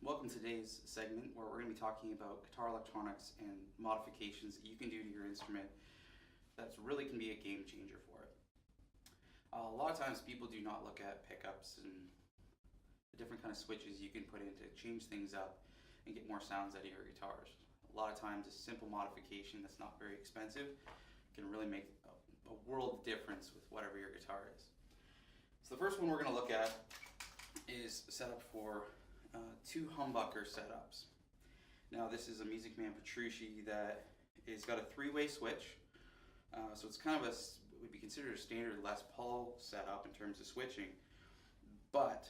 Welcome to today's segment where we're going to be talking about guitar electronics and modifications that you can do to your instrument that really can be a game changer for it. A lot of times people do not look at pickups and the different kind of switches you can put in to change things up and get more sounds out of your guitars. A lot of times a simple modification that's not very expensive can really make a world of difference with whatever your guitar is. So the first one we're going to look at is set up for two humbucker setups. Now this is a Musicman Petrucci that is got a three-way switch, so it's kind of would be considered a standard Les Paul setup in terms of switching, but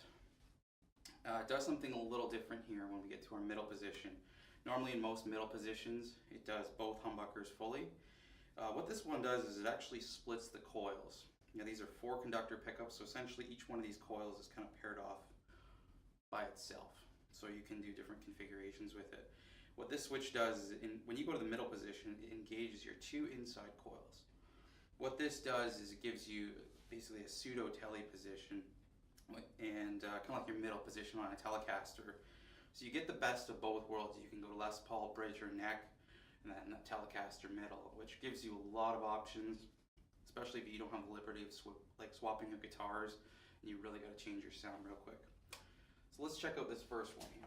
it does something a little different here when we get to our middle position. Normally in most middle positions it does both humbuckers fully. What this one does is it actually splits the coils. Now these are 4 conductor pickups, so essentially each one of these coils is kind of paired off by itself, so you can do different configurations with it. What this switch does is when you go to the middle position, it engages your 2 inside coils. What this does is it gives you basically a pseudo Tele position and kind of like your middle position on a Telecaster. So you get the best of both worlds. You can go to Les Paul bridge or neck and then a Telecaster middle, which gives you a lot of options, especially if you don't have the liberty of swapping your guitars and you really got to change your sound real quick. So let's check out this first one here.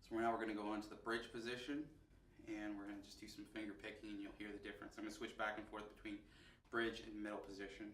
So now we're going to go into the bridge position and we're going to just do some finger picking and you'll hear the difference. I'm going to switch back and forth between bridge and middle position.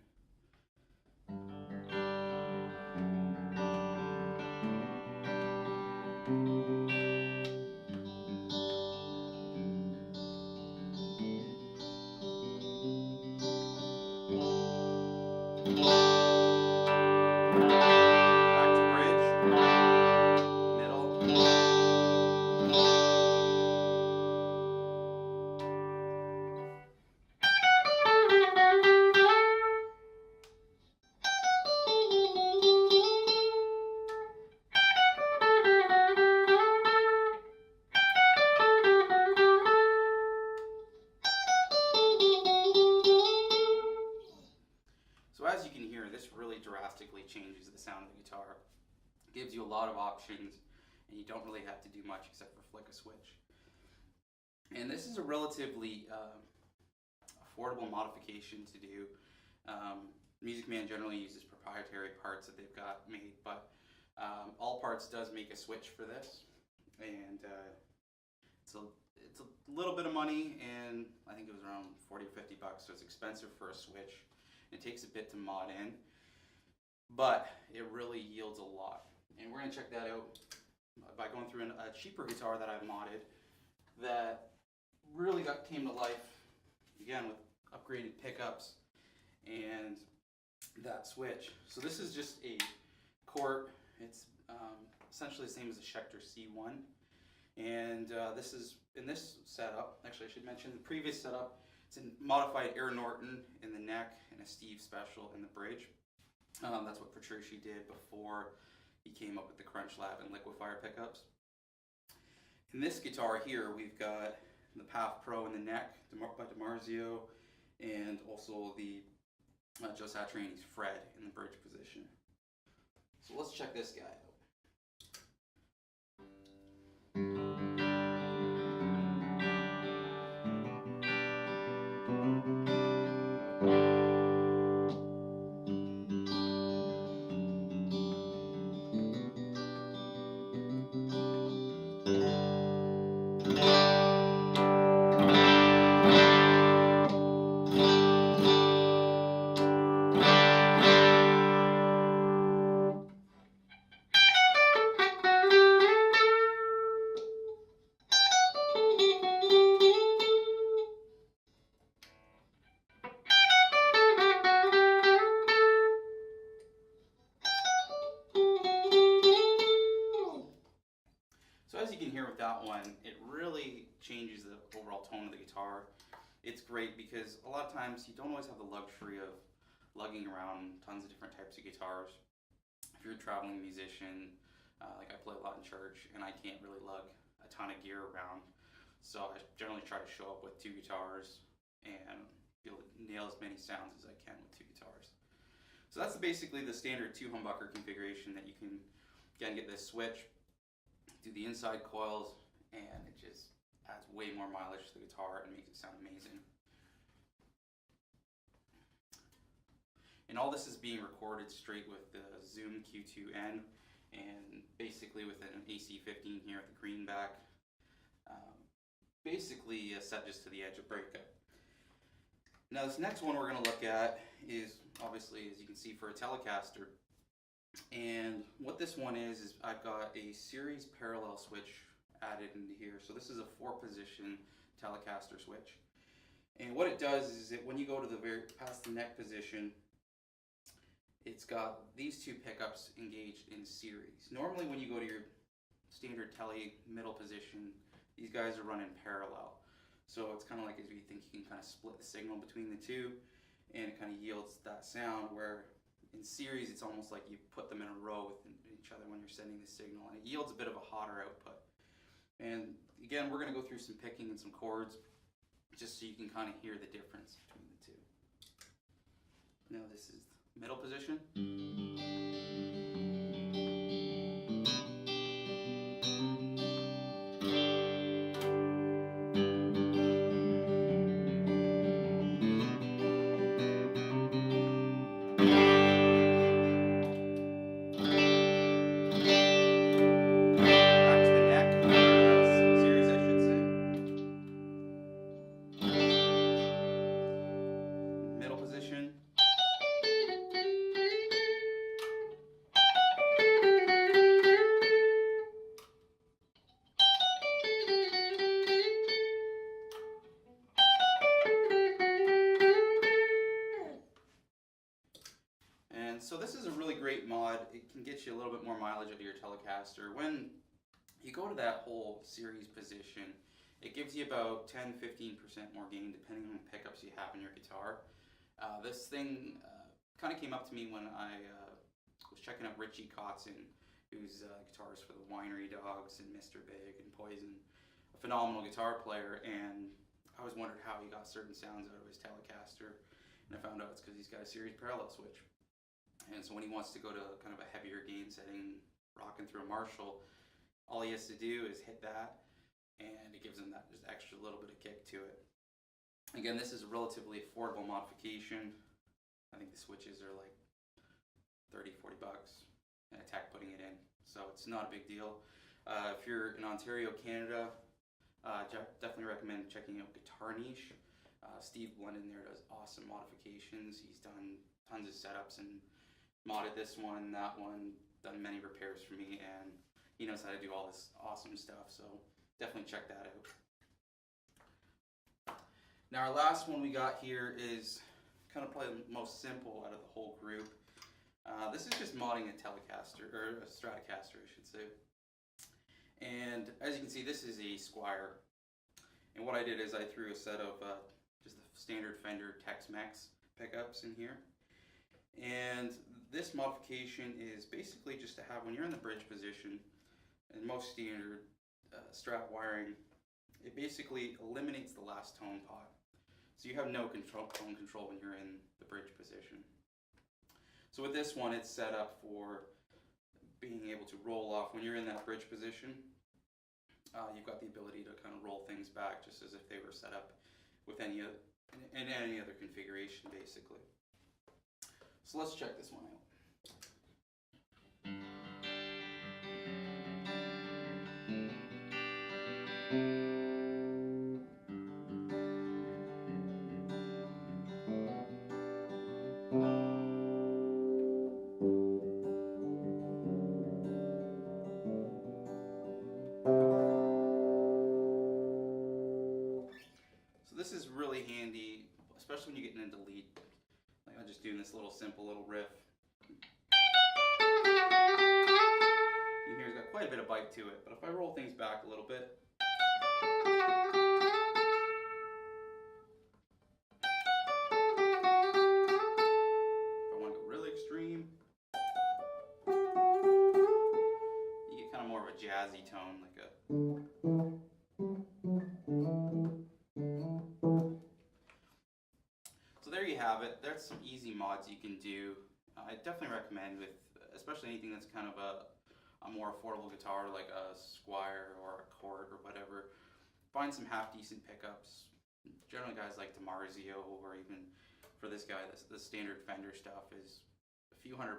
So as you can hear, this really drastically changes the sound of the guitar. It gives you a lot of options and you don't really have to do much except for flick a switch. And this is a relatively affordable modification to do. Musicman generally uses proprietary parts that they've got made, but Allparts does make a switch for this, and it's a little bit of money, and I think it was around 40 or 50 bucks, so it's expensive for a switch. It takes a bit to mod in, but it really yields a lot. And we're going to check that out by going through a cheaper guitar that I've modded that really came to life, again, with upgraded pickups and that switch. So this is just a Cort. It's essentially the same as a Schecter C1. And this is, in this setup, actually I should mention the previous setup, it's a modified Norton in the neck and a Steve Special in the bridge. That's what Petrucci did before he came up with the Crunch Lab and Liquefier pickups. In this guitar here, we've got the Path Pro in the neck by Dimarzio, and also the Joe Satriani's Fred in the bridge position. So let's check this guy out. So as you can hear with that one, it really changes the overall tone of the guitar. It's great because a lot of times you don't always have the luxury of lugging around tons of different types of guitars. If you're a traveling musician, like I play a lot in church, and I can't really lug a ton of gear around, so I generally try to show up with 2 guitars and be able to nail as many sounds as I can with 2 guitars. So that's basically the standard 2 humbucker configuration that you can, again, get this switch, do the inside coils, and it just adds way more mileage to the guitar and makes it sound amazing. And all this is being recorded straight with the Zoom Q2N, and basically with an AC15 here at the greenback, basically set just to the edge of breakup. Now this next one we're going to look at is obviously, as you can see, for a Telecaster. And what this one is I've got a series parallel switch added into here. So this is a 4-position Telecaster switch. And what it does is that when you go to the past the neck position, it's got these 2 pickups engaged in series. Normally when you go to your standard Tele middle position, these guys are running parallel. So it's kind of like, as you think, you can kind of split the signal between the 2, and it kind of yields that sound, where in series it's almost like you put them in a row with each other when you're sending the signal, and it yields a bit of a hotter output. And again, we're going to go through some picking and some chords just so you can kind of hear the difference between the 2. Now this is the middle position. So this is a really great mod. It can get you a little bit more mileage out of your Telecaster. When you go to that whole series position, it gives you about 10-15% more gain depending on the pickups you have in your guitar. This thing kind of came up to me when I was checking out Richie Kotzen, who's a guitarist for the Winery Dogs and Mr. Big and Poison, a phenomenal guitar player, and I always wondered how he got certain sounds out of his Telecaster, and I found out it's because he's got a series parallel switch. And so when he wants to go to kind of a heavier gain setting, rocking through a Marshall, all he has to do is hit that, and it gives him that just extra little bit of kick to it. Again, this is a relatively affordable modification. I think the switches are like 30-40 bucks, and a tech putting it in, so it's not a big deal. If you're in Ontario, Canada, definitely recommend checking out Guitar Niche. Steve Blundon there does awesome modifications. He's done tons of setups and modded this one, that one, done many repairs for me, and he knows how to do all this awesome stuff, so definitely check that out. Now our last one we got here is kind of probably the most simple out of the whole group. This is just modding a Telecaster, or a Stratocaster I should say. And as you can see, this is a Squire. And what I did is I threw a set of just the standard Fender Tex-Mex pickups in here. And this modification is basically just to have, when you're in the bridge position, and most standard Strat wiring, it basically eliminates the last tone pot. So you have no tone control when you're in the bridge position. So with this one, it's set up for being able to roll off when you're in that bridge position. You've got the ability to kind of roll things back just as if they were set up with any other configuration, basically. So let's check this one out. So this is really handy, especially when you're getting into lead. Like I'm just doing this little simple little riff. You hear it's got quite a bit of bite to it, but if I roll things back a little bit, if I want to go really extreme, you get kind of more of a jazzy tone, like a. So there you have it. There's some easy mods you can do. I I definitely recommend with, especially anything that's kind of a more affordable guitar like a Squire or a Cort or whatever. Find some half decent pickups. Generally, guys like Dimarzio, or even for this guy, the standard Fender stuff is a few $100.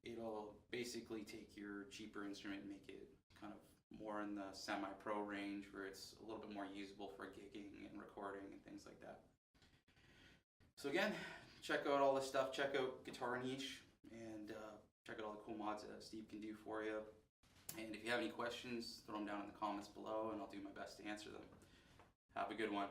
It'll basically take your cheaper instrument and make it kind of more in the semi-pro range, where it's a little bit more usable for gigging and recording and things like that. So again, check out all this stuff. Check out Guitar Niche, and check out all the cool mods that Steve can do for you. And if you have any questions, throw them down in the comments below, and I'll do my best to answer them. Have a good one.